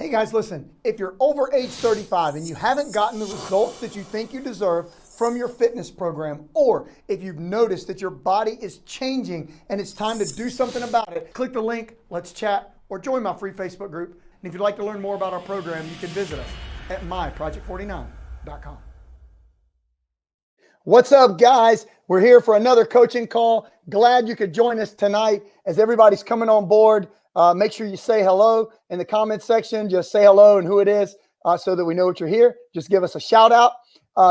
Hey guys, listen, if you're over age 35 and you haven't gotten the results that you think you deserve from your fitness program, or if you've noticed that your body is changing and it's time to do something about it, click the link, let's chat, or join my free Facebook group. And if you'd like to learn more about our program, you can visit us at myproject49.com. What's up, guys? We're here for another coaching call. Glad you could join us tonight as everybody's coming on board. Make sure you say hello in the comment section. Just say hello and who it is so that we know what you're here. Just give us a shout out.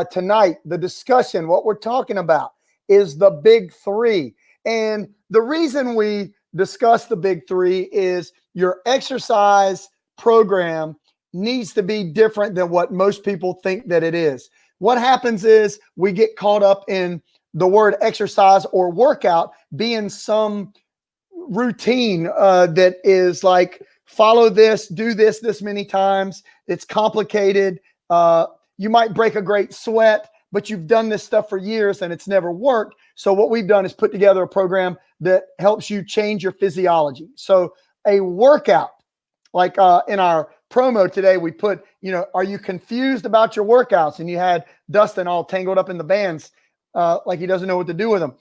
Tonight, the discussion, what we're talking about is the big three. And the reason we discuss the big three is your exercise program needs to be different than what most people think that it is. What happens is we get caught up in the word exercise or workout being some routine that is like, follow this, do this many times. It's complicated. You might break a great sweat, but you've done this stuff for years and it's never worked. So what we've done is put together a program that helps you change your physiology. So a workout, like in our promo today, we put, are you confused about your workouts? And you had Dustin all tangled up in the bands like he doesn't know what to do with them.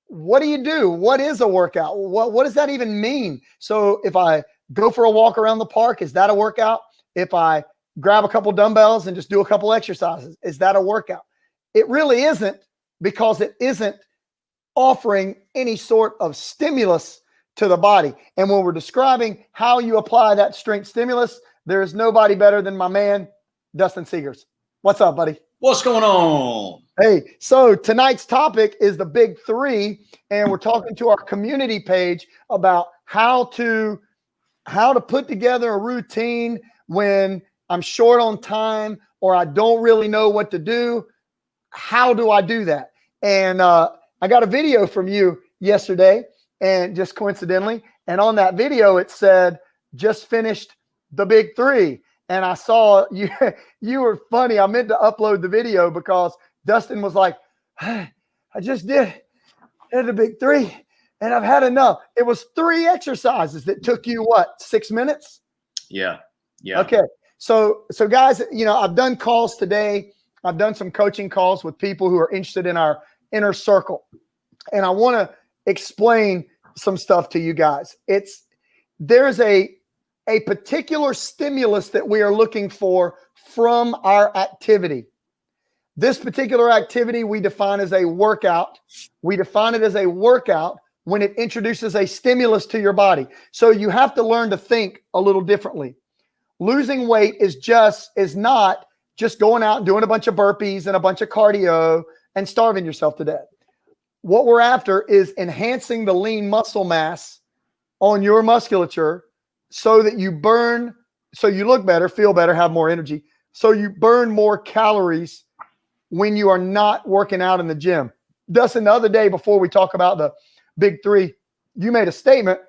What do you do? What is a workout? What does that even mean? So if I go for a walk around the park, is that a workout? If I grab a couple dumbbells and just do a couple exercises, is that a workout? It really isn't, because it isn't offering any sort of stimulus to the body. And when we're describing how you apply that strength stimulus, there is nobody better than my man, Dustin Segers. What's up, buddy? What's going on? Hey, so tonight's topic is the big three, and we're talking to our community page about how to put together a routine when I'm short on time or I don't really know what to do. How do I do that? And I got a video from you yesterday, and just coincidentally, and on that video it said, just finished the big three. And I saw you, you were funny. I meant to upload the video because Dustin was like, hey, I just did the big three and I've had enough. It was 3 exercises that took you what, 6 minutes? Yeah. Okay. So guys, I've done calls today. I've done some coaching calls with people who are interested in our inner circle. And I want to explain some stuff to you guys. There's a particular stimulus that we are looking for from our activity. This particular activity we define as a workout. We define it as a workout when it introduces a stimulus to your body. So you have to learn to think a little differently. Losing weight is not just going out and doing a bunch of burpees and a bunch of cardio and starving yourself to death. What we're after is enhancing the lean muscle mass on your musculature so that you burn, so you look better, feel better, have more energy. So you burn more calories when you are not working out in the gym. Dustin, the other day before we talk about the big three, you made a statement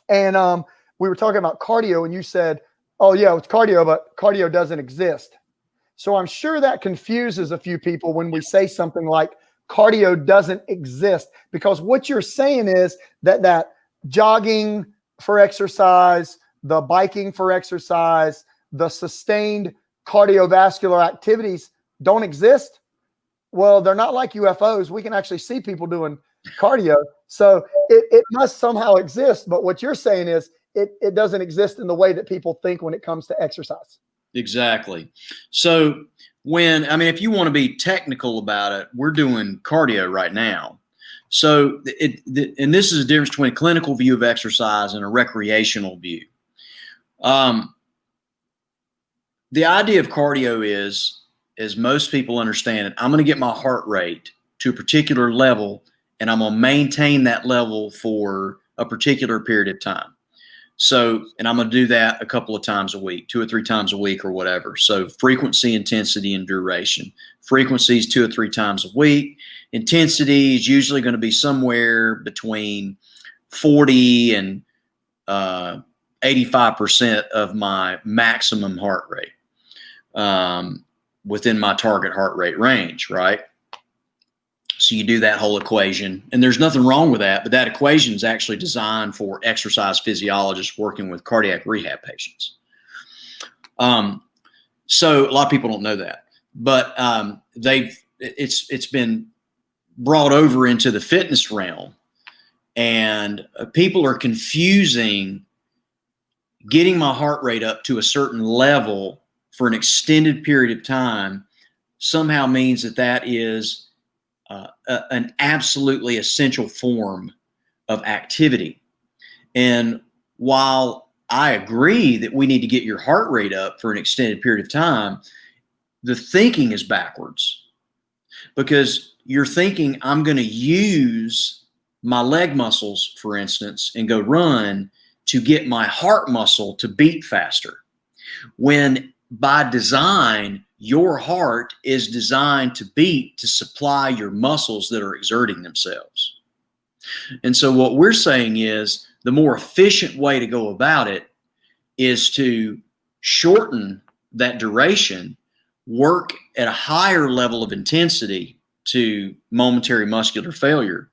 and we were talking about cardio and you said, oh yeah, it's cardio, but cardio doesn't exist. So I'm sure that confuses a few people when we say something like cardio doesn't exist, because what you're saying is that jogging for exercise, the biking for exercise, the sustained cardiovascular activities don't exist. Well, they're not like UFOs. We can actually see people doing cardio. So it must somehow exist. But what you're saying is it doesn't exist in the way that people think when it comes to exercise. Exactly. So if you want to be technical about it, we're doing cardio right now. So and this is the difference between a clinical view of exercise and a recreational view. The idea of cardio is, as most people understand it, I'm going to get my heart rate to a particular level and I'm going to maintain that level for a particular period of time. So, and I'm going to do that a couple of times a week, 2 or 3 times a week or whatever. So frequency, intensity, and duration. Frequency is 2 or 3 times a week. Intensity is usually going to be somewhere between 40 and 85% of my maximum heart rate within my target heart rate range, right? So you do that whole equation, and there's nothing wrong with that, but that equation is actually designed for exercise physiologists working with cardiac rehab patients. So a lot of people don't know that, but it's been brought over into the fitness realm, and people are confusing getting my heart rate up to a certain level for an extended period of time somehow means that is an absolutely essential form of activity. And while I agree that we need to get your heart rate up for an extended period of time, the thinking is backwards, because you're thinking I'm going to use my leg muscles, for instance, and go run to get my heart muscle to beat faster, when by design, your heart is designed to beat to supply your muscles that are exerting themselves. And so what we're saying is the more efficient way to go about it is to shorten that duration, work at a higher level of intensity to momentary muscular failure,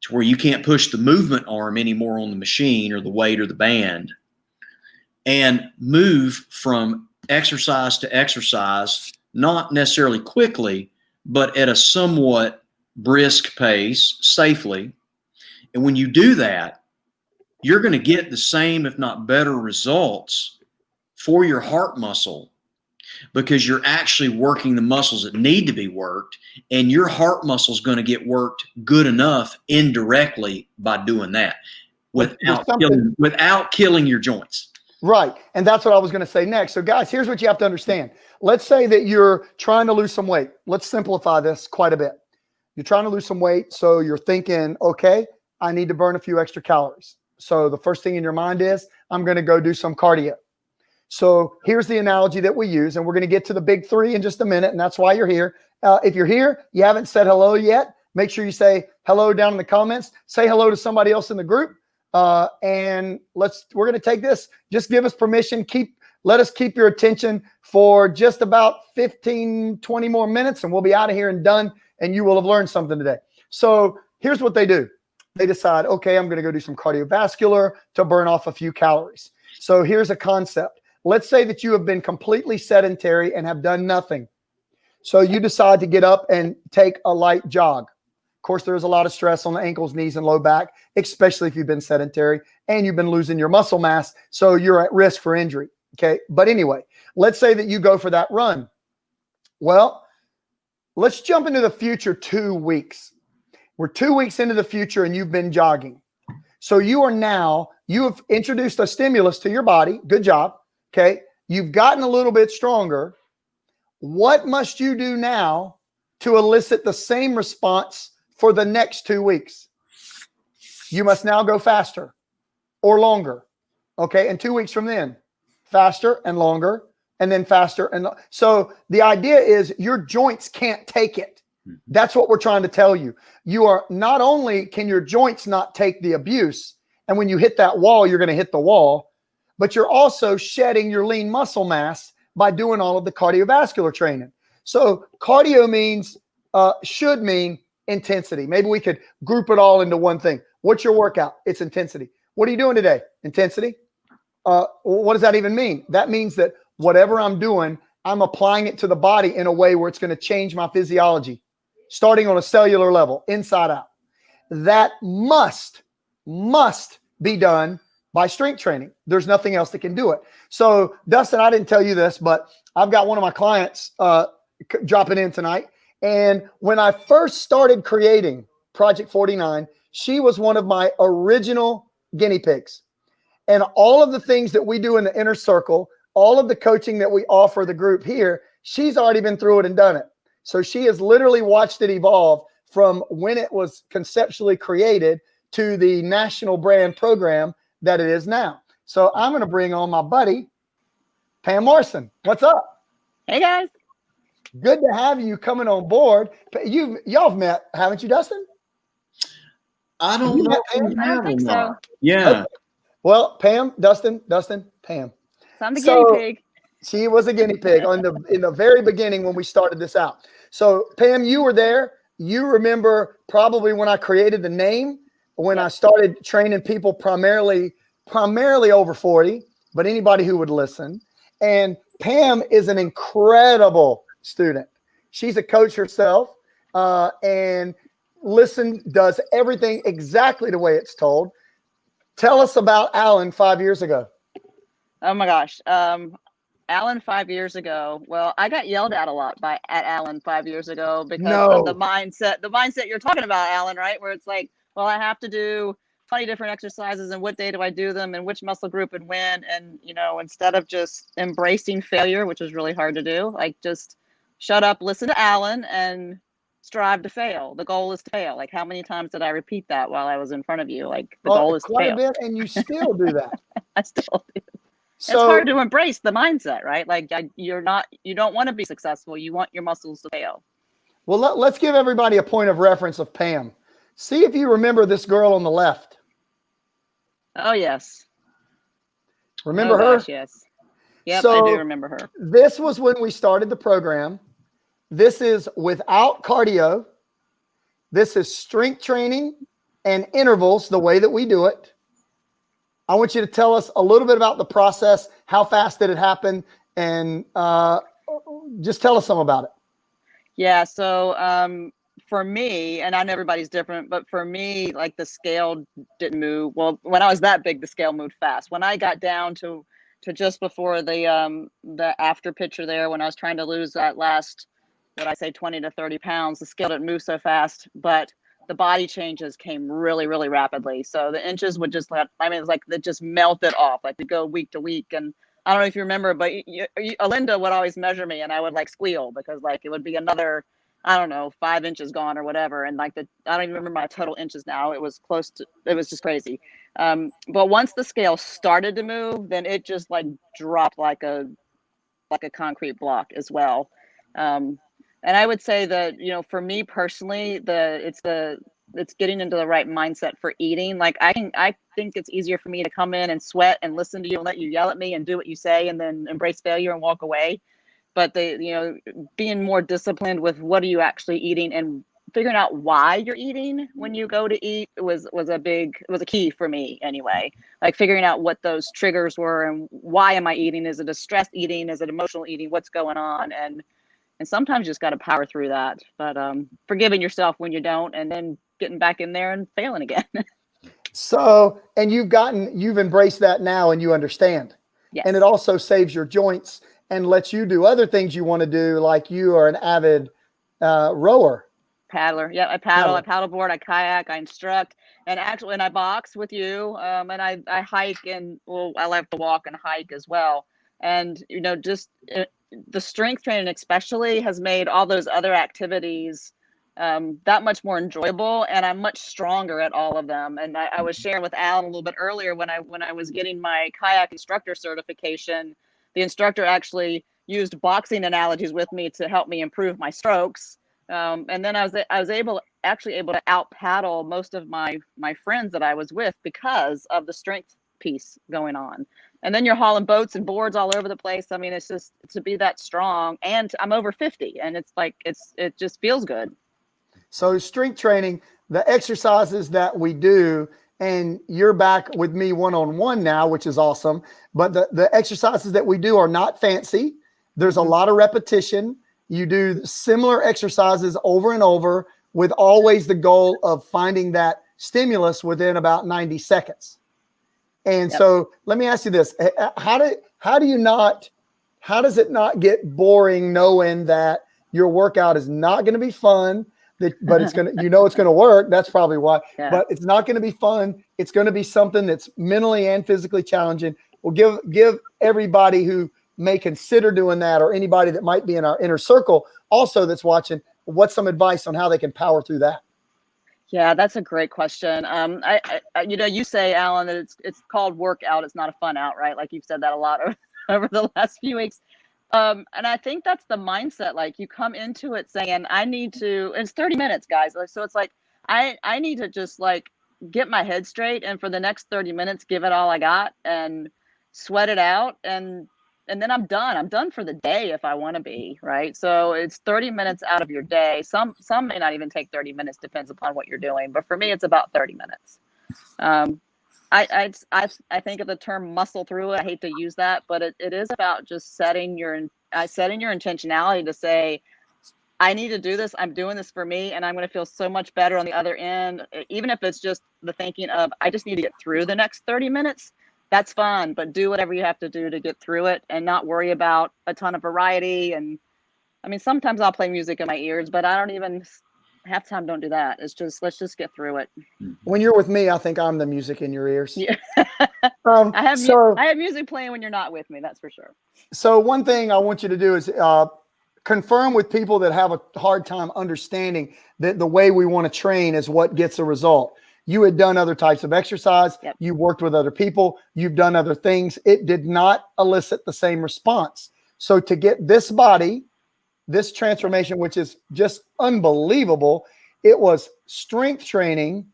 to where you can't push the movement arm anymore on the machine or the weight or the band, and move from exercise to exercise, not necessarily quickly, but at a somewhat brisk pace, safely. And when you do that, you're going to get the same, if not better, results for your heart muscle, because you're actually working the muscles that need to be worked, and your heart muscle is going to get worked good enough indirectly by doing that without killing your joints. Right. And that's what I was going to say next. So guys, here's what you have to understand. Let's say that you're trying to lose some weight. Let's simplify this quite a bit. You're trying to lose some weight. So you're thinking, okay, I need to burn a few extra calories. So the first thing in your mind is, I'm going to go do some cardio. So here's the analogy that we use, and we're going to get to the big three in just a minute. And that's why you're here. If you're here, you haven't said hello yet, make sure you say hello down in the comments. Say hello to somebody else in the group. And we're going to take this. Just give us permission. Let us keep your attention for just about 15, 20 more minutes, and we'll be out of here and done. And you will have learned something today. So here's what they do. They decide, okay, I'm going to go do some cardiovascular to burn off a few calories. So here's a concept. Let's say that you have been completely sedentary and have done nothing. So you decide to get up and take a light jog. Of course, there's a lot of stress on the ankles, knees, and low back, especially if you've been sedentary and you've been losing your muscle mass. So you're at risk for injury. Okay. But anyway, let's say that you go for that run. Well, let's jump into the future 2 weeks. We're 2 weeks into the future and you've been jogging. So you have introduced a stimulus to your body. Good job. Okay. You've gotten a little bit stronger. What must you do now to elicit the same response for the next 2 weeks? You must now go faster or longer. Okay. And 2 weeks from then, faster and longer, and then faster. And so the idea is your joints can't take it. That's what we're trying to tell you. You are not only can your joints not take the abuse, and when you hit that wall, you're going to hit the wall, but you're also shedding your lean muscle mass by doing all of the cardiovascular training. So cardio should mean intensity. Maybe we could group it all into one thing. What's your workout? It's intensity. What are you doing today? Intensity. What does that even mean? That means that whatever I'm doing, I'm applying it to the body in a way where it's going to change my physiology, starting on a cellular level, inside out. That must be done by strength training. There's nothing else that can do it. So Dustin, I didn't tell you this, but I've got one of my clients dropping in tonight. And when I first started creating Project 49, she was one of my original guinea pigs. And all of the things that we do in the inner circle, all of the coaching that we offer the group here, she's already been through it and done it. So she has literally watched it evolve from when it was conceptually created to the national brand program that it is now. So I'm going to bring on my buddy, Pam Morrison. What's up? Hey, guys. Good to have you coming on board. Y'all have met, haven't you, Dustin? I don't know. I don't think so. Yeah. Okay. Well, Pam, Dustin, Pam. So I'm the guinea pig. She was a guinea pig in the very beginning when we started this out. So Pam, you were there. You remember probably when I created the name, when I started training people primarily over 40, but anybody who would listen. And Pam is an incredible student. She's a coach herself, and does everything exactly the way it's told. Tell us about Alan 5 years ago. Oh my gosh. Alan 5 years ago. Well, I got yelled at a lot at Alan 5 years ago because of the mindset you're talking about, Alan, right? Where it's like, well, I have to do 20 different exercises, and what day do I do them, and which muscle group and when, and instead of just embracing failure, which is really hard to do, like just shut up, listen to Alan, and strive to fail. The goal is to fail. Like, how many times did I repeat that while I was in front of you? Like, the goal is to fail. Quite a bit, and you still do that. I still do. So, it's hard to embrace the mindset, right? Like, you don't want to be successful. You want your muscles to fail. Well, let's give everybody a point of reference of Pam. See if you remember this girl on the left. Oh, yes. Remember her? Gosh, yes. Yep, So I do remember her. This was when we started the program. This is without cardio. This is strength training and intervals, the way that we do it. I want you to tell us a little bit about the process. How fast did it happen? And just tell us some about it. Yeah. So for me, and I know everybody's different, but for me, like, the scale didn't move. Well, when I was that big, the scale moved fast. When I got down to just before the after picture there, when I was trying to lose that last, 20 to 30 pounds, the scale didn't move so fast, but the body changes came really, really rapidly. So the inches would just it's like it just melted off. Like, we go week to week. And I don't know if you remember, but Alinda would always measure me, and I would like squeal because like it would be another, I don't know, 5 inches gone or whatever. And like I don't even remember my total inches now. It was just crazy. But once the scale started to move, then it just like dropped like a concrete block as well. And I would say that, for me personally, it's getting into the right mindset for eating. Like, I think it's easier for me to come in and sweat and listen to you and let you yell at me and do what you say and then embrace failure and walk away. But being more disciplined with what are you actually eating and figuring out why you're eating when you go to eat was a key for me anyway. Like, figuring out what those triggers were and why am I eating? Is it a stress eating? Is it emotional eating? What's going on? And sometimes you just got to power through that. But forgiving yourself when you don't, and then getting back in there and failing again. So, and you've embraced that now, and you understand. Yes. And it also saves your joints and lets you do other things you want to do. Like, you are an avid rower. Paddler. Yeah, I paddle. I paddleboard. I kayak. I instruct. And actually, and I box with you. And I hike, and I like to walk and hike as well. And just the strength training especially has made all those other activities that much more enjoyable, and I'm much stronger at all of them. And I was sharing with Alan a little bit earlier when I was getting my kayak instructor certification. The instructor actually used boxing analogies with me to help me improve my strokes. And then I was able to out paddle most of my friends that I was with because of the strength piece going on. And then you're hauling boats and boards all over the place. I mean, it's just to be that strong, and I'm over 50, and it's like it just feels good. So strength training, the exercises that we do, and you're back with me one-on-one now, which is awesome. But the exercises that we do are not fancy. There's a lot of repetition. You do similar exercises over and over with always the goal of finding that stimulus within about 90 seconds. And so let me ask you this. How does it not get boring knowing that your workout is not going to be fun, but it's going to, it's going to work. That's probably why, but it's not going to be fun. It's going to be something that's mentally and physically challenging. Well, give everybody who may consider doing that, or anybody that might be in our inner circle also that's watching, what's some advice on how they can power through that? Yeah, that's a great question. I you say, Alan, that it's called workout. It's not a fun out, right? Like, you've said that a lot over the last few weeks. And I think that's the mindset. Like, you come into it saying, it's 30 minutes, guys. So it's like, I need to just like get my head straight. And for the next 30 minutes, give it all I got and sweat it out. And then I'm done. I'm done for the day if I want to be, right? So it's 30 minutes out of your day. Some may not even take 30 minutes, depends upon what you're doing. But for me, it's about 30 minutes. I think of the term muscle through it. I hate to use that, but it is about just setting your intentionality to say, I need to do this. I'm doing this for me, and I'm going to feel so much better on the other end. Even if it's just the thinking of, I just need to get through the next 30 minutes. That's fun, but do whatever you have to do to get through it and not worry about a ton of variety. And I mean, sometimes I'll play music in my ears, but I don't even half the time don't do that. It's just, let's just get through it. When you're with me, I think I'm the music in your ears. Yeah. I have music playing when you're not with me. That's for sure. So one thing I want you to do is confirm with people that have a hard time understanding that the way we want to train is what gets a result. You had done other types of exercise. Yep. You worked with other people. You've done other things. It did not elicit the same response. So to get this body, this transformation, which is just unbelievable, it was strength training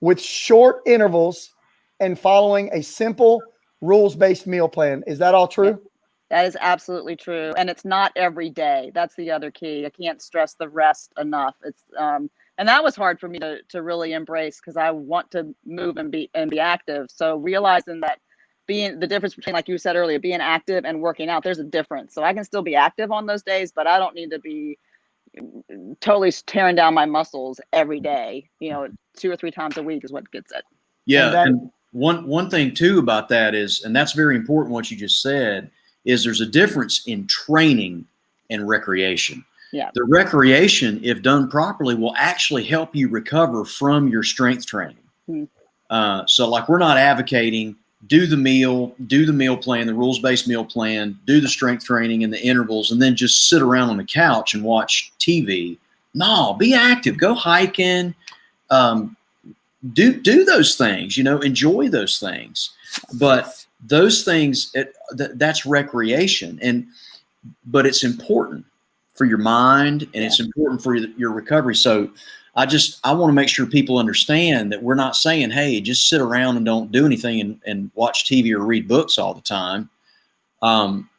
with short intervals and following a simple rules-based meal plan. Is that all true? Yep. That is absolutely true. And it's not every day. That's the other key. I can't stress the rest enough. It's and that was hard for me to really embrace, because I want to move and be active. So realizing that being the difference between, like you said earlier, being active and working out, there's a difference. So I can still be active on those days, but I don't need to be totally tearing down my muscles every day. 2 or 3 times a week is what gets it. Yeah. And one thing too about that is, and that's very important, what you just said, is there's a difference in training and recreation. Yeah. The recreation, if done properly, will actually help you recover from your strength training. Mm-hmm. So like, we're not advocating do the meal plan, the rules-based meal plan, do the strength training and the intervals, and then just sit around on the couch and watch TV. No, be active, go hiking, do those things, enjoy those things. But those things, that's recreation, but it's important for your mind, and it's important for your recovery. So I want to make sure people understand that we're not saying, hey, just sit around and don't do anything and watch TV or read books all the time.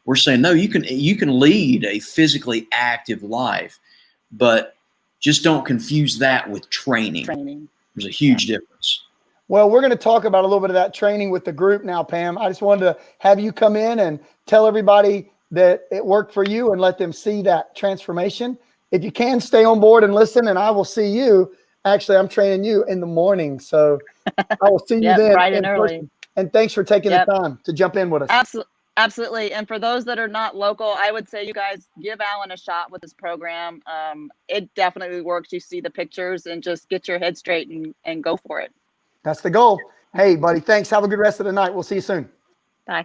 We're saying, no, you can lead a physically active life, but just don't confuse that with training. There's a huge difference. Well, we're going to talk about a little bit of that training with the group now, Pam. I just wanted to have you come in and tell everybody that it worked for you and let them see that transformation. If you can, stay on board and listen, and I will see you. Actually, I'm training you in the morning, so I will see you then. Bright and early. Person. And thanks for taking the time to jump in with us. Absolutely. And for those that are not local, I would say you guys give Alan a shot with this program. It definitely works. You see the pictures, and just get your head straight and go for it. That's the goal. Hey, buddy, thanks. Have a good rest of the night. We'll see you soon. Bye.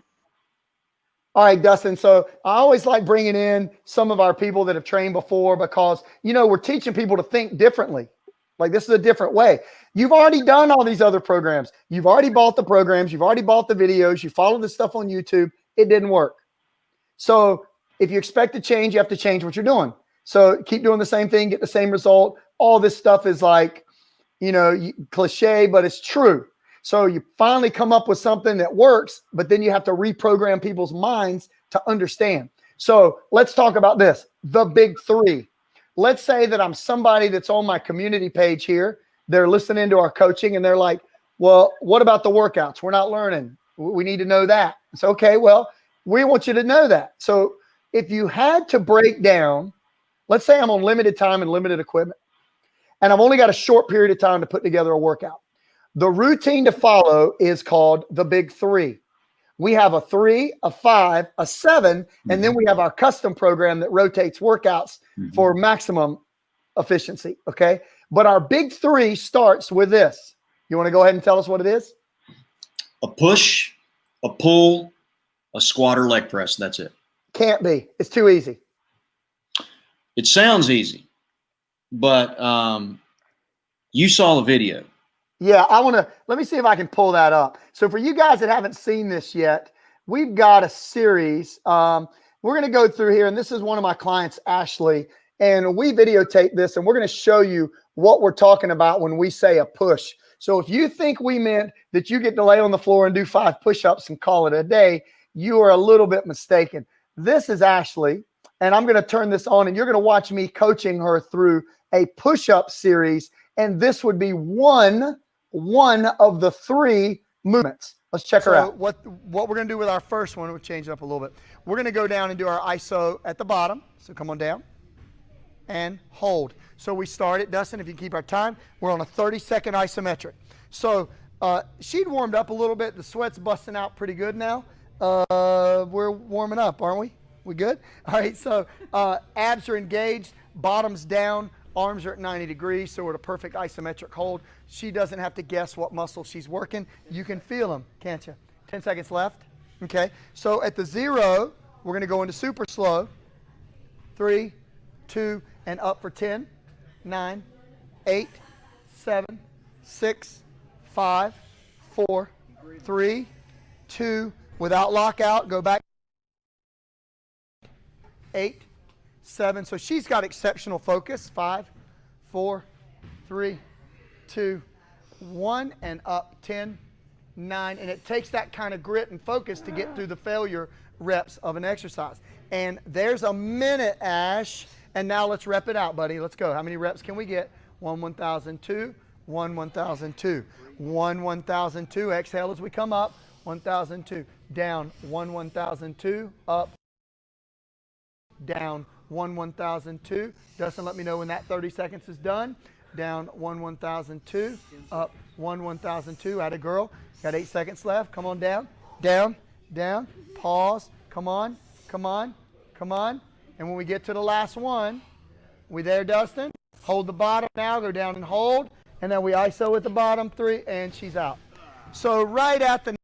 All right, Dustin. So I always like bringing in some of our people that have trained before, because, we're teaching people to think differently. Like, this is a different way. You've already done all these other programs. You've already bought the programs. You've already bought the videos. You follow the stuff on YouTube. It didn't work. So if you expect to change, you have to change what you're doing. So keep doing the same thing, get the same result. All this stuff is like, cliche, but it's true. So you finally come up with something that works, but then you have to reprogram people's minds to understand. So let's talk about this, the big 3. Let's say that I'm somebody that's on my community page here. They're listening to our coaching, and they're like, well, what about the workouts? We're not learning. We need to know that. It's okay. Well, we want you to know that. So if you had to break down, let's say I'm on limited time and limited equipment, and I've only got a short period of time to put together a workout. The routine to follow is called the big 3. We have a 3, a 5, a 7, and then we have our custom program that rotates workouts for maximum efficiency. Okay. But our big 3 starts with this. You want to go ahead and tell us what it is? A push, a pull, a squat or leg press. That's it. Can't be. It's too easy. It sounds easy, but you saw the video. Yeah, let me see if I can pull that up. So for you guys that haven't seen this yet, we've got a series. We're going to go through here, and this is one of my clients, Ashley, and we videotape this, and we're going to show you what we're talking about when we say a push. So if you think we meant that you get to lay on the floor and do 5 push-ups and call it a day, you are a little bit mistaken. This is Ashley, and I'm going to turn this on, and you're going to watch me coaching her through a push-up series, and this would be one of the 3 movements. Let's check her out. What we're going to do with our first one, we'll change it up a little bit. We're going to go down and do our iso at the bottom. So come on down and hold. So we started, Dustin, if you keep our time, we're on a 30-second isometric. So she'd warmed up a little bit. The sweat's busting out pretty good now. We're warming up, aren't we? We good? All right, so abs are engaged, bottoms down, arms are at 90 degrees, so we're at a perfect isometric hold. She doesn't have to guess what muscle she's working. You can feel them, can't you? 10 seconds left. Okay, so at the 0, we're going to go into super slow. 3, 2, and up for 10, 9, 8, 7, 6, 5, 4, 3, 2, without lockout, go back. 8, 7. So she's got exceptional focus. 5, 4, 3, 2, 1, and up 10, 9. And it takes that kind of grit and focus to get through the failure reps of an exercise. And there's a minute, Ash. And now let's rep it out, buddy. Let's go. How many reps can we get? 1, 1,002, 1, 1,002, 1, 1,002. Exhale as we come up. 1,002. Down. 1, 1,002. Up. Down. 1, 1,002. Dustin, let me know when that 30 seconds is done. Down. 1, 1,002. Up. 1, 1,002. Atta girl. Got 8 seconds left. Come on down. Down. Down. Pause. Come on. Come on. Come on. And when we get to the last one, we there, Dustin? Hold the bottom now, go down and hold. And then we iso at the bottom, 3, and she's out. So right at the...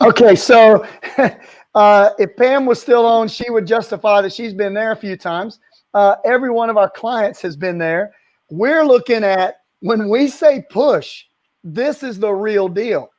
Okay, so if Pam was still on, she would justify that she's been there a few times. Every one of our clients has been there. We're looking at, when we say push, this is the real deal.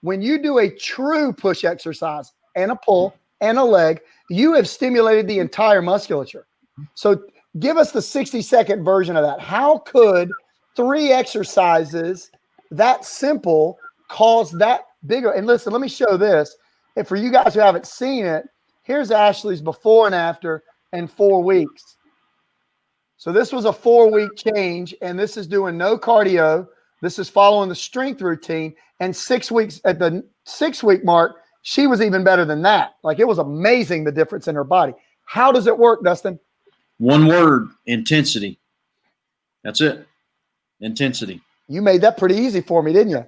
When you do a true push exercise and a pull and a leg, you have stimulated the entire musculature. So give us the 60-second version of that. How could 3 exercises that simple cause that bigger? And listen, let me show this. And for you guys who haven't seen it, here's Ashley's before and after in 4 weeks. So this was a 4-week change, and this is doing no cardio. This is following the strength routine. And 6 weeks, at the 6-week mark, she was even better than that. Like, it was amazing, the difference in her body. How does it work, Dustin? One word: intensity. That's it. Intensity. You made that pretty easy for me, didn't you?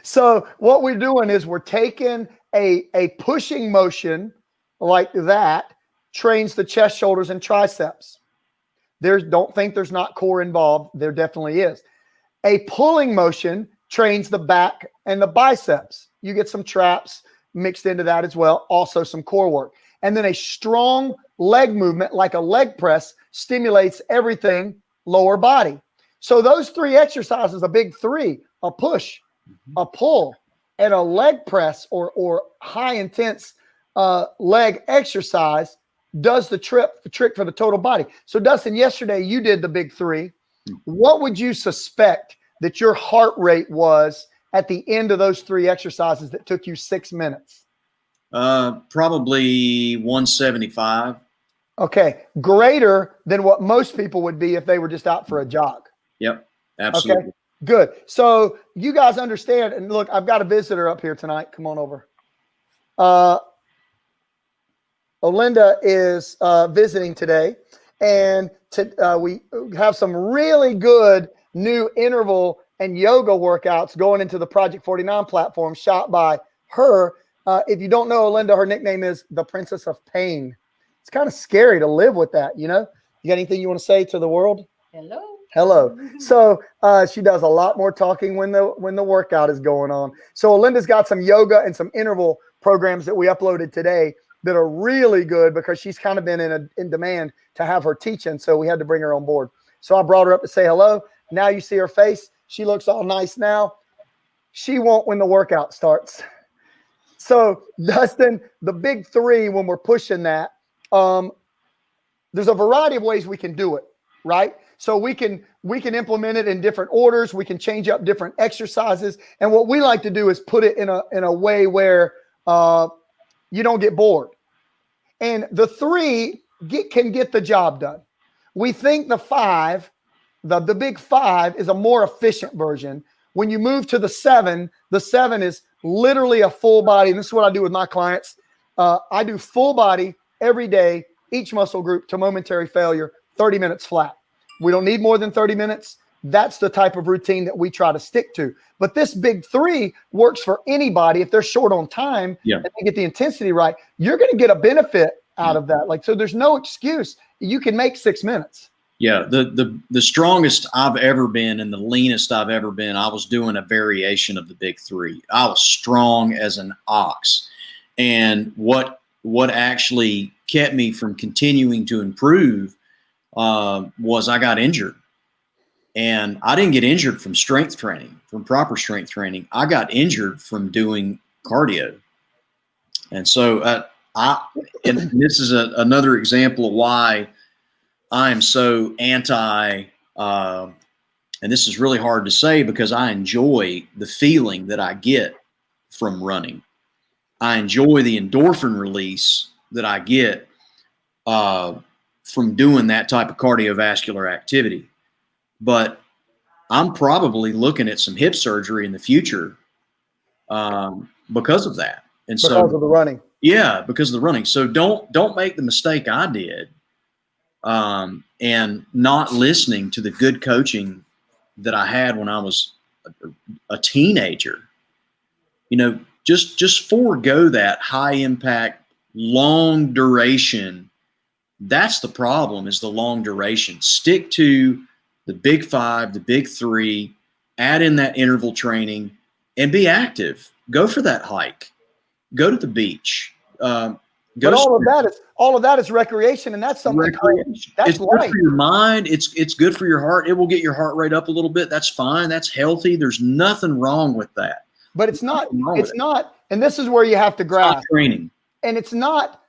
So what we're doing is we're taking a pushing motion like that, trains the chest, shoulders, and triceps. Don't think there's not core involved. There definitely is. A pulling motion trains the back and the biceps. You get some traps mixed into that as well. Also some core work. And then a strong leg movement like a leg press stimulates everything lower body. So those 3 exercises, a big 3, a push, a pull, and a leg press or high intense leg exercise does the trick for the total body. So Dustin, yesterday you did the big 3. What would you suspect that your heart rate was at the end of those 3 exercises that took you 6 minutes? Probably 175. Okay. Greater than what most people would be if they were just out for a jog. Yep. Absolutely. Okay. Good. So you guys understand, and look, I've got a visitor up here tonight. Come on over. Olinda is visiting today, and we have some really good new interval and yoga workouts going into the Project 49 platform shot by her. If you don't know Olinda, her nickname is the Princess of Pain. It's kind of scary to live with that, you know? You got anything you want to say to the world? Hello. Hello. So she does a lot more talking when the workout is going on. So Olinda's got some yoga and some interval programs that we uploaded today that are really good because she's kind of been in demand to have her teaching. So we had to bring her on board. So I brought her up to say hello. Now you see her face. She looks all nice now. She won't when the workout starts. So Dustin, the big 3, when we're pushing that, there's a variety of ways we can do it, right? So we can implement it in different orders. We can change up different exercises. And what we like to do is put it in a way where you don't get bored. And the 3 can get the job done. We think the 5, the big 5 is a more efficient version. When you move to the 7 is literally a full body. And this is what I do with my clients. I do full body every day, each muscle group to momentary failure, 30 minutes flat. We don't need more than 30 minutes. That's the type of routine that we try to stick to. But this big 3 works for anybody. If they're short on time and they get the intensity right, you're going to get a benefit out of that. Like, so there's no excuse. You can make 6 minutes. Yeah. The strongest I've ever been and the leanest I've ever been, I was doing a variation of the big 3. I was strong as an ox. And what actually kept me from continuing to improve was I got injured. And I didn't get injured from strength training, from proper strength training. I got injured from doing cardio. And so and this is another example of why I am so anti, and this is really hard to say because I enjoy the feeling that I get from running. I enjoy the endorphin release that I get from doing that type of cardiovascular activity. But I'm probably looking at some hip surgery in the future because of that. And because of the running. Yeah, because of the running. So don't make the mistake I did and not listening to the good coaching that I had when I was a teenager. You know, just forego that high impact, long duration. That's the problem, is the long duration. Stick to the big 5, the big 3, add in that interval training and be active. Go for that hike. Go to the beach. But all of that is recreation, and that's something it's good for your mind. It's good for your heart. It will get your heart rate up a little bit. That's fine. That's healthy. There's nothing wrong with that. But it's not, and this is where you have to grasp training. And it's not,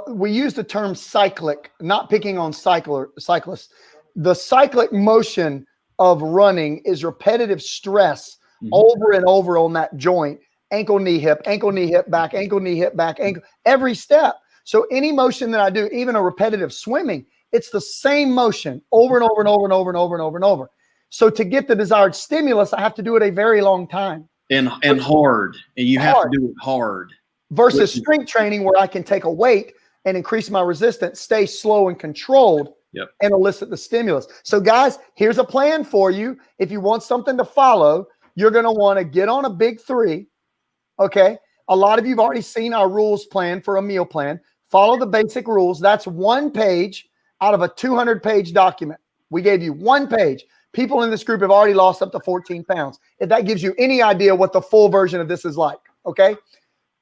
we use the term cyclic, not picking on cyclists. The cyclic motion of running is repetitive stress over and over on that joint, ankle, knee, hip, back, ankle, knee, hip, back, ankle, every step. So any motion that I do, even a repetitive swimming, it's the same motion over and over and over and over and over and over and over. So to get the desired stimulus, I have to do it a very long time. And hard. And you have to do it hard. Versus strength training, where I can take a weight and increase my resistance, stay slow and controlled, and elicit the stimulus. So guys, here's a plan for you. If you want something to follow, you're going to want to get on a big 3. Okay. A lot of you've already seen our rules plan for a meal plan. Follow the basic rules. That's 1 page out of a 200-page document. We gave you 1 page. People in this group have already lost up to 14 pounds. If that gives you any idea what the full version of this is like. Okay.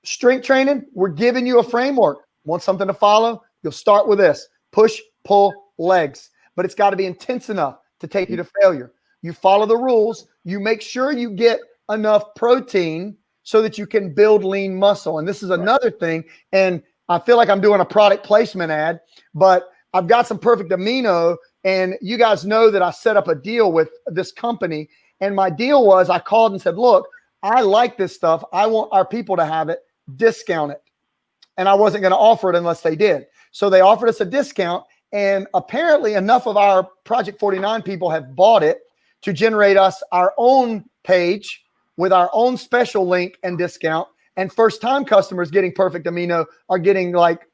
Strength training, we're giving you a framework. Want something to follow? You'll start with this: push, pull, legs. But it's got to be intense enough to take you to failure. You follow the rules. You make sure you get enough protein so that you can build lean muscle. And this is another thing. And I feel like I'm doing a product placement ad, but I've got some Perfect Amino. And you guys know that I set up a deal with this company. And my deal was, I called and said, look, I like this stuff. I want our people to have it. Discount it. And I wasn't going to offer it unless they did. So they offered us a discount. And apparently enough of our Project 49 people have bought it to generate us our own page with our own special link and discount. And first-time customers getting Perfect Amino are getting like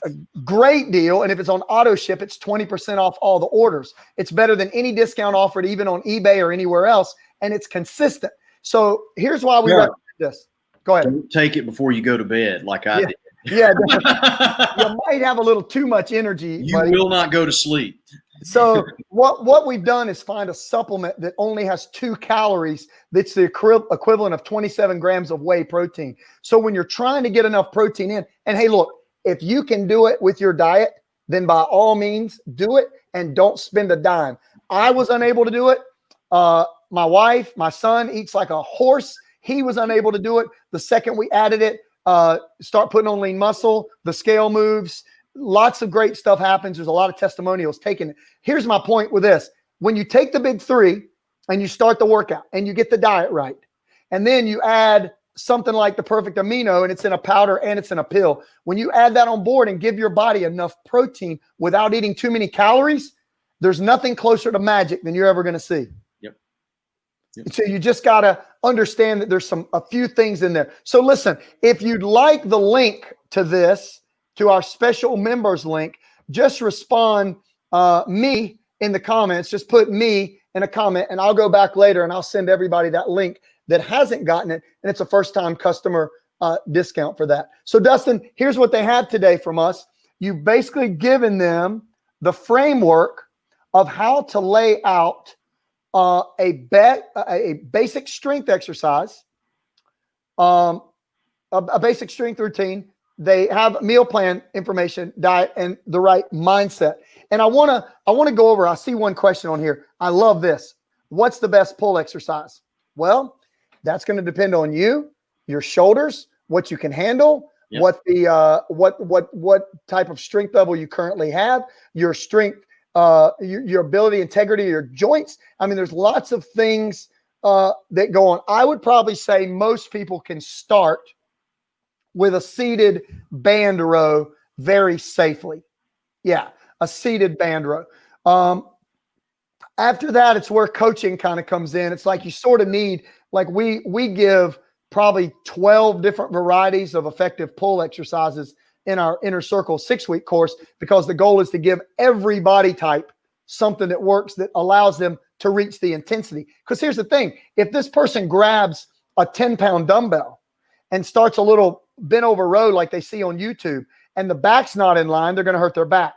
a great deal. And if it's on auto ship, it's 20% off all the orders. It's better than any discount offered even on eBay or anywhere else. And it's consistent. So here's why we recommend this. Go ahead. Don't take it before you go to bed like I did. Yeah, you might have a little too much energy. You will not go to sleep. So what we've done is find a supplement that only has 2 calories. That's the equivalent of 27 grams of whey protein. So when you're trying to get enough protein in, and hey, look, if you can do it with your diet, then by all means do it and don't spend a dime. I was unable to do it. My wife, my son eats like a horse. He was unable to do it. The second we added it, start putting on lean muscle, the scale moves, lots of great stuff happens. There's a lot of testimonials taking it. Here's my point with this. When you take the big 3 and you start the workout and you get the diet right, and then you add something like the Perfect Amino, and it's in a powder and it's in a pill. When you add that on board and give your body enough protein without eating too many calories, there's nothing closer to magic than you're ever going to see. Yep. Yep. So you just got to understand that there's a few things in there. So listen, if you'd like the link to this, to our special members link, just respond me in the comments. Just put me in a comment, and I'll go back later and I'll send everybody that link that hasn't gotten it. And it's a first-time customer discount for that. So Dustin, here's what they have today from us. You've basically given them the framework of how to lay out a basic strength exercise, a basic strength routine. They have meal plan information, diet, and the right mindset. And I want to go over, I see one question on here. I love this. What's the best pull exercise? Well, that's going to depend on you, your shoulders, what you can handle, Yep. what the what type of strength level you currently have, your strength, your ability, integrity, your joints. I mean, there's lots of things that go on. I would probably say most people can start with a seated band row very safely. Yeah, a seated band row. After that, it's where coaching kind of comes in. It's like you sort of need, like we give probably 12 different varieties of effective pull exercises in our Inner Circle 6-week course, because the goal is to give every body type something that works, that allows them to reach the intensity. Because here's the thing, if this person grabs a 10-pound dumbbell and starts a little bent over row like they see on YouTube, and the back's not in line, they're going to hurt their back.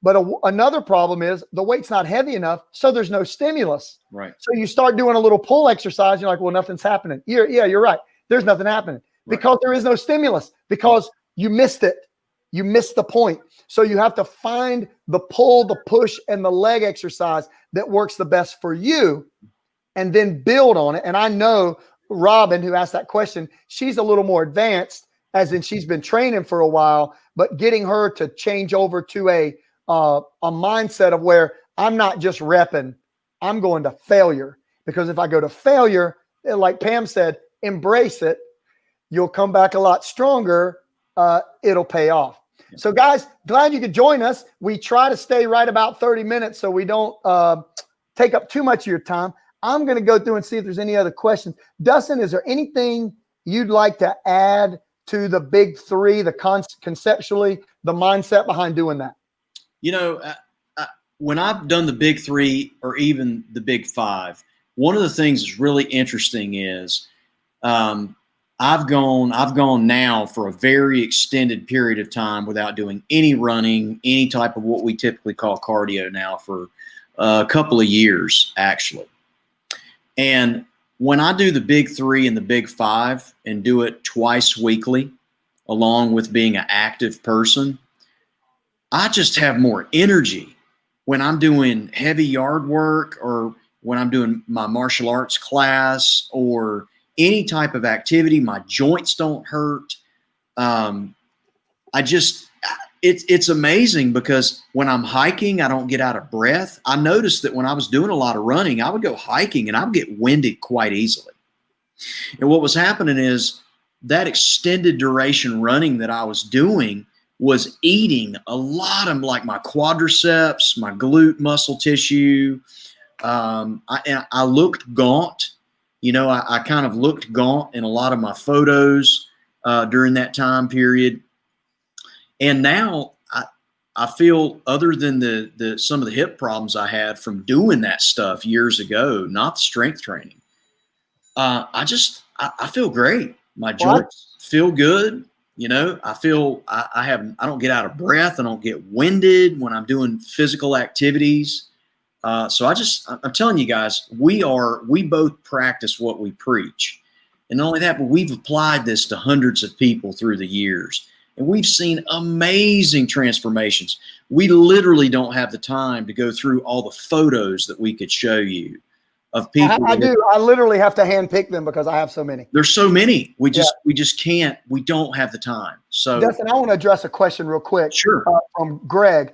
But another problem is the weight's not heavy enough, so there's no stimulus. Right. So you start doing a little pull exercise, you're like, well, nothing's happening. You're right. There's nothing happening because there is no stimulus, because you missed it. You missed the point. So you have to find the pull, the push, and the leg exercise that works the best for you, and then build on it. And I know Robin, who asked that question, she's a little more advanced, as in she's been training for a while, but getting her to change over to a mindset of where I'm not just repping, I'm going to failure. Because if I go to failure, like Pam said, embrace it. You'll come back a lot stronger. It'll pay off. So guys, glad you could join us. We try to stay right about 30 minutes so we don't take up too much of your time. I'm going to go through and see if there's any other questions. Dustin, is there anything you'd like to add to the big three, conceptually, the mindset behind doing that? You know, when I've done the big three or even the big five, one of the things that's really interesting is I've gone now for a very extended period of time without doing any running, any type of what we typically call cardio now for a couple of years, actually. And when I do the big three and the big five and do it twice weekly, along with being an active person, I just have more energy when I'm doing heavy yard work, or when I'm doing my martial arts class, or any type of activity. My joints don't hurt. It's amazing, because when I'm hiking, I don't get out of breath. I noticed that when I was doing a lot of running, I would go hiking and I would get winded quite easily. And what was happening is that extended duration running that I was doing was eating a lot of, like, my quadriceps, my glute muscle tissue. I looked gaunt. You know, I kind of looked gaunt in a lot of my photos during that time period. And now I feel, other than the some of the hip problems I had from doing that stuff years ago, not the strength training, I feel great. My joints feel good. You know, I feel I don't get out of breath. I don't get winded when I'm doing physical activities. So I'm telling you guys, we both practice what we preach. And not only that, but we've applied this to hundreds of people through the years, and we've seen amazing transformations. We literally don't have the time to go through all the photos that we could show you of people. I do. I literally have to handpick them because I have so many. There's so many. We just can't. We don't have the time. So, Dustin, I want to address a question real quick. Sure. From Greg.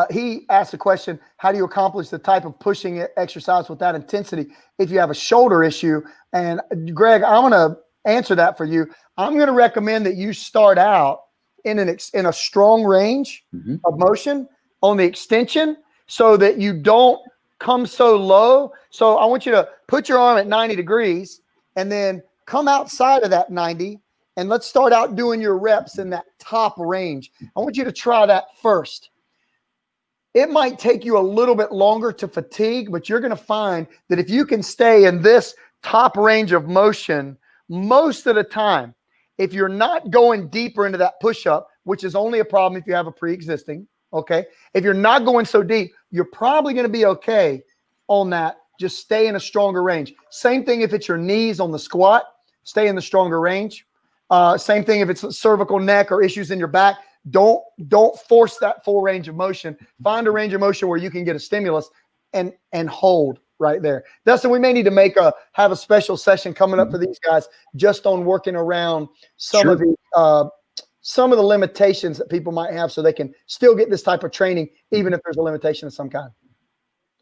He asked the question, how do you accomplish the type of pushing exercise with that intensity if you have a shoulder issue? And Greg, I'm going to answer that for you. I'm going to recommend that you start out in a strong range of motion on the extension, so that you don't come so low. So I want you to put your arm at 90 degrees and then come outside of that 90. And let's start out doing your reps in that top range. I want you to try that first. It might take you a little bit longer to fatigue, but you're going to find that if you can stay in this top range of motion most of the time, if you're not going deeper into that push-up, which is only a problem if you have a pre-existing, okay? If you're not going so deep, you're probably going to be okay on that. Just stay in a stronger range. Same thing if it's your knees on the squat, stay in the stronger range. Same thing if it's cervical, neck, or issues in your back. Don't force that full range of motion. Find a range of motion where you can get a stimulus and hold right there. Dustin, we may need to have a special session coming up for these guys just on working around some of the limitations that people might have so they can still get this type of training even if there's a limitation of some kind.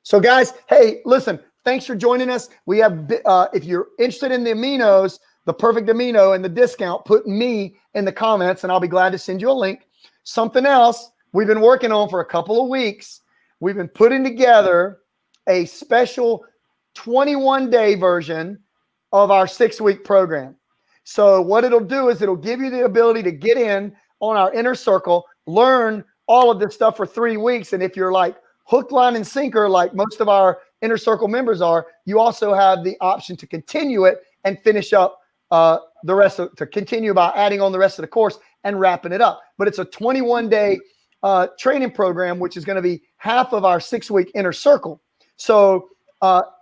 So guys, hey, listen, thanks for joining us. We have, if you're interested in the aminos, the perfect amino and the discount, put me in the comments and I'll be glad to send you a link. Something else we've been working on for a couple of weeks, we've been putting together a special 21-day version of our 6-week program. So what it'll do is it'll give you the ability to get in on our inner circle, learn all of this stuff for 3 weeks. And if you're like hook, line, and sinker, like most of our inner circle members are, you also have the option to continue it and finish up to continue by adding on the rest of the course and wrapping it up. But it's a 21-day training program, which is going to be half of our 6-week inner circle. So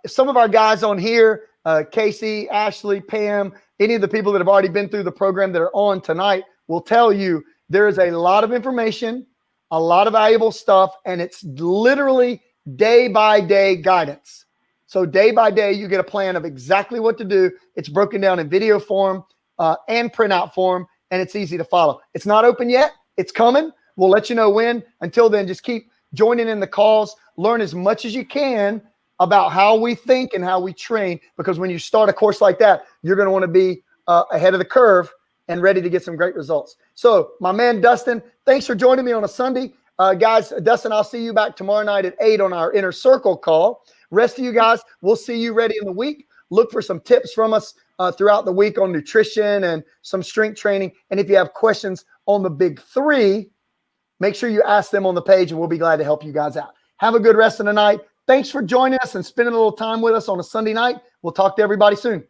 some of our guys on here, Casey, Ashley, Pam, any of the people that have already been through the program that are on tonight will tell you there is a lot of information, a lot of valuable stuff, and it's literally day-by-day guidance. So day by day, you get a plan of exactly what to do. It's broken down in video form and printout form, and it's easy to follow. It's not open yet. It's coming. We'll let you know when. Until then, just keep joining in the calls. Learn as much as you can about how we think and how we train, because when you start a course like that, you're going to want to be ahead of the curve and ready to get some great results. So my man, Dustin, thanks for joining me on a Sunday. Guys, Dustin, I'll see you back tomorrow night at 8 on our Inner Circle call. Rest of you guys, we'll see you ready in the week. Look for some tips from us throughout the week on nutrition and some strength training. And if you have questions on the big 3, make sure you ask them on the page and we'll be glad to help you guys out. Have a good rest of the night. Thanks for joining us and spending a little time with us on a Sunday night. We'll talk to everybody soon.